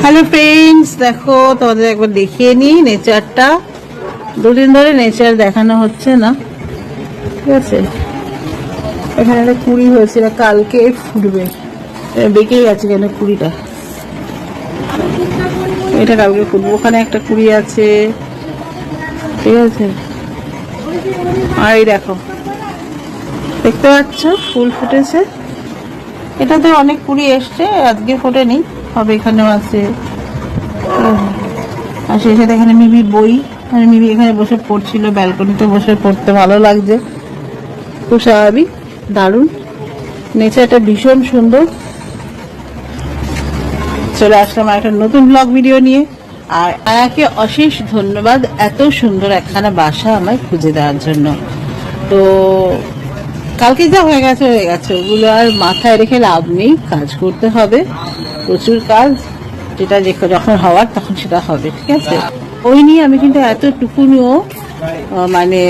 Hello friends, দেখো তোমাদের একবার দেখিয়ে নিই নেচারটা। দুদিন ধরে নেচার দেখানো হচ্ছে না, ঠিক আছে। এখানে একটা কুড়ি হয়েছিল, কালকে ফুটবে। বেঁকে গেছে কেন কুড়িটা, এটা কালকে ফুটবে। ওখানে একটা কুড়ি আছে, ঠিক আছে। আর এই দেখো, দেখতে পাচ্ছ ফুল ফুটেছে। এটাতে অনেক কুড়ি এসছে, আজকে ফোটেনি, হবে এখানেও আছে। আর সেই সাথে এখানে মিমির বই, আর মিমি এখানে বসে পড়ছিল, ব্যালকনিতে বসে পড়তে ভালো লাগছে, খুব স্বাভাবিক। দারুণ নেচারটা, ভীষণ সুন্দর। চলে আসলাম একটা নতুন ব্লগ ভিডিও নিয়ে। আর আয়াকে অশেষ ধন্যবাদ এত সুন্দর একখানা বাসা আমায় খুঁজে দেওয়ার জন্য। তো কালকে যা হয়ে গেছে হয়ে গেছে, ওগুলো আর মাথায় রেখে লাভ নেই, কাজ করতে হবে, প্রচুর কাজ। যেটা যখন হওয়ার তখন সেটা হবে, ঠিক আছে। ওই নিয়ে আমি কিন্তু এতটুকুনিও মানে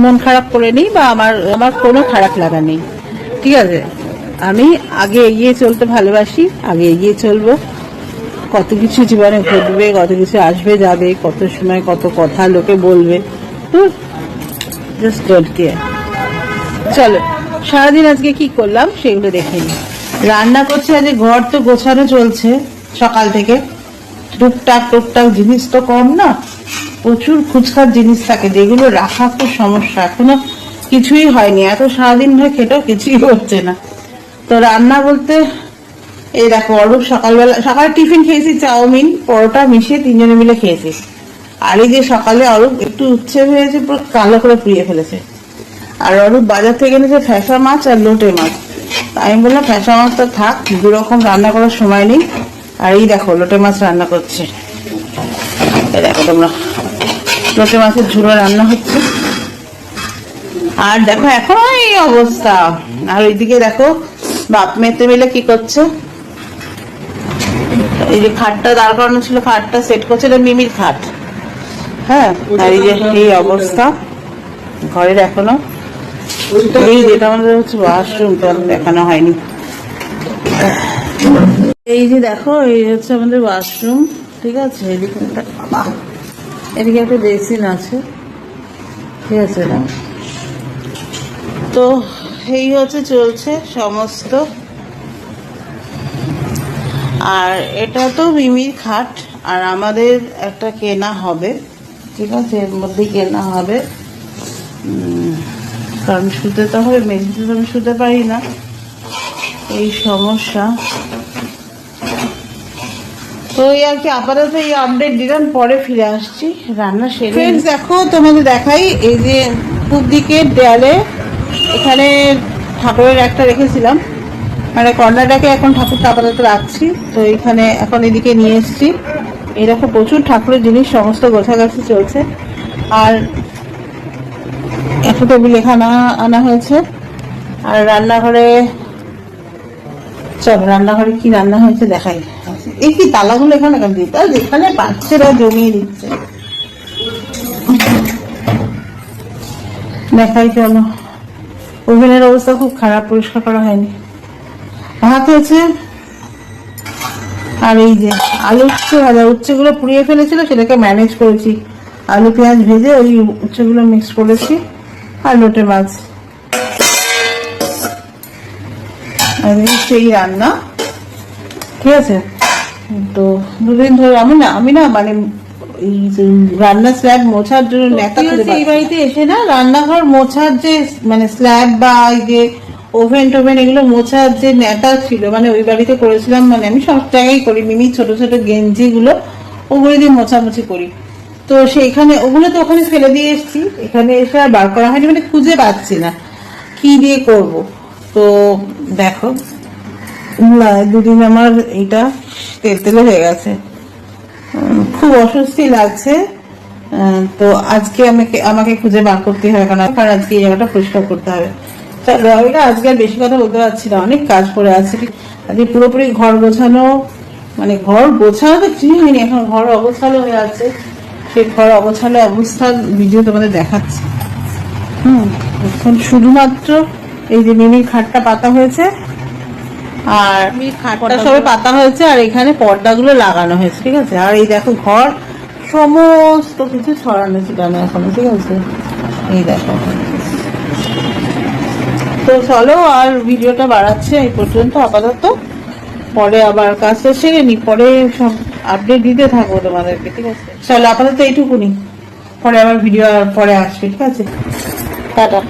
মন খারাপ করে নিই, বা আমার কোনো খারাপ লাগা নেই, ঠিক আছে। আমি আগে এগিয়ে চলতে ভালোবাসি, আগে এগিয়ে চলবো। কত কিছু জীবনে ঘটবে, কত কিছু আসবে যাবে, কত সময় কত কথা লোকে বলবে, জাস্ট ডোন্ট কেয়ার। চলো সারাদিন আজকে কি করলাম সেগুলো দেখে নিই। রান্না করছে, আজকে ঘর তো গোছানো চলছে সকাল থেকে। টুকটাক জিনিস তো কম না, প্রচুর খুচখাচ জিনিস থাকে যেগুলো রাখা খুব সমস্যা। এখনো কিছুই হয়নি, এত সারাদিন ধরে খেটেও কিছুই হচ্ছে না। তো রান্না বলতে এই দেখো, অরূপ সকালে টিফিন খেয়েছি, চাউমিন পরোটা মিশিয়ে তিনজনে মিলে খেয়েছি। আর এই যে সকালে অরূপ একটু উচ্ছে হয়েছে, পুরো কালো করে পুড়িয়ে ফেলেছে। আর অরূপ বাজার থেকে এনেছে ফ্যাসা মাছ আর লোটে মাছ। আমি বললাম ফ্যাসা মাছটা থাক, দুরকম রান্না করার সময় নেই। আর এই দেখো লোটে মাছ রান্না করছে, দেখো তোমরা, লোটে মাছের ঝুড়ো রান্না হচ্ছে। আর দেখো এখন এই অবস্থা। আর ওইদিকে দেখো বাপ মেতে মিলে কি করছে। এই যে খাটটা দাঁড় করানো ছিল, খাটটা সেট করছে, মিমির খাট, হ্যাঁ। আর এই যে এই অবস্থা ঘরের এখনো। এই যেটা আমাদের হচ্ছে ওয়াশরুম, তো দেখানো হয়নি। এই যে দেখো, এই হচ্ছে আমাদের ওয়াশরুম, ঠিক আছে। এদিকে এদিকে একটা বেসিন আছে, ঠিক আছে না। তো এই হচ্ছে চলছে সমস্ত। আর এটা তো মিমির খাট, আর আমাদের একটা কেনা হবে, ঠিক আছে, এর মধ্যেই কেনা হবে। কারণ শুতে তো হবে, মেঝেতে তো আমি শুতে পারি না, এই সমস্যা। তো এই আর কি, আপাতত এই আপডেট দিলাম, পরে ফিরে আসছি রান্না সেরে। ফ্রেন্ডস দেখো, তোমাদের দেখাই, এই যে পূব দিকের দেয়ালে এখানে ঠাকুরের একটা রেখেছিলাম, মানে কর্নারটাকে এখন ঠাকুরটা আপাতত রাখছি। তো এখানে এখন এদিকে নিয়ে এসছি। এই দেখো প্রচুর ঠাকুরের জিনিস, সমস্ত গোছাগাছি চলছে। আর একটা টেবিল এখানে আনা হয়েছে। আর রান্নাঘরে, চল রান্নাঘরে কি রান্না হয়েছে দেখাই। এই কি তালাগুলো এখানে কেন দিতে, এখানে বাচ্চারা জমিয়ে দিচ্ছে, দেখাই চলো। ওভেনের অবস্থা খুব খারাপ, পরিষ্কার করা হয়নি। ভাত হয়েছে, আর এই যে আলু উচ্ছে ভাজা, উচ্ছেগুলো পুড়িয়ে ফেলেছিল, সেটাকে ম্যানেজ করেছি। আলু পেঁয়াজ ভেজে ওই উচ্ছেগুলো মিক্স করেছি। আর লোটে মাছ, আর সেই রান্না, ঠিক আছে। তো দুদিন ধরে আমি না মানে এই রান্না স্ল্যাব মোছার জন্য এই বাড়িতে এসে না রান্নাঘর মোছার যে মানে স্ল্যাব বা এই যে ওভেন টোভেন এগুলো মোছার যে নেতা ছিল, মানে ওই বাড়িতে করেছিলাম। মানে আমি সব জায়গায় করি, মিমি ছোট ছোট গেঞ্জি গুলো ওগুলো দিয়ে মোছামুছি করি। তো সেইখানে ওগুলো তো ওখানে ফেলে দিয়ে এসেছি, এখানে এসে আর বার করা হয়নি, মানে খুঁজে পাচ্ছি না কি দিয়ে করব। তো দেখো দুদিন আমার এইটা তেলতেলে হয়ে গেছে, খুব অস্বস্তি লাগছে। তো আজকে আমাকে খুঁজে বার করতে হবে, কারণ আজকে এই জায়গাটা পরিষ্কার করতে হবে। চলো আমি না আজকে আর বেশি কথা বলতে পারছি না, অনেক কাজ পড়ে আছে। আজকে পুরোপুরি ঘর গোছানো, মানে ঘর গোছানো তো কিছুই হয়নি, এখন ঘর অগোছালো হয়ে আছে। সেই ঘর অগোছালো অবস্থার ভিডিও তোমাদের দেখাচ্ছি। এখন শুধুমাত্র এই যে মিমির খাটটা পাতা হয়েছে, আর খাটটা সবে পাতা হয়েছে, আর এখানে পর্দাগুলো লাগানো হয়েছে, ঠিক আছে। আর এই দেখো ঘর সমস্ত কিছু ছড়ানো ছিটানো এখনো, ঠিক আছে। এই দেখো, তো চলো আর ভিডিওটা বাড়াচ্ছে এই পর্যন্ত আপাতত, পরে আবার কাজটা সেরে নি, পরে সব আপডেট দিতে থাকবো তোমাদেরকে, ঠিক আছে। চলো আপাতত এইটুকুনি, পরে আবার ভিডিও পরে আসবে, ঠিক আছে। টাটা।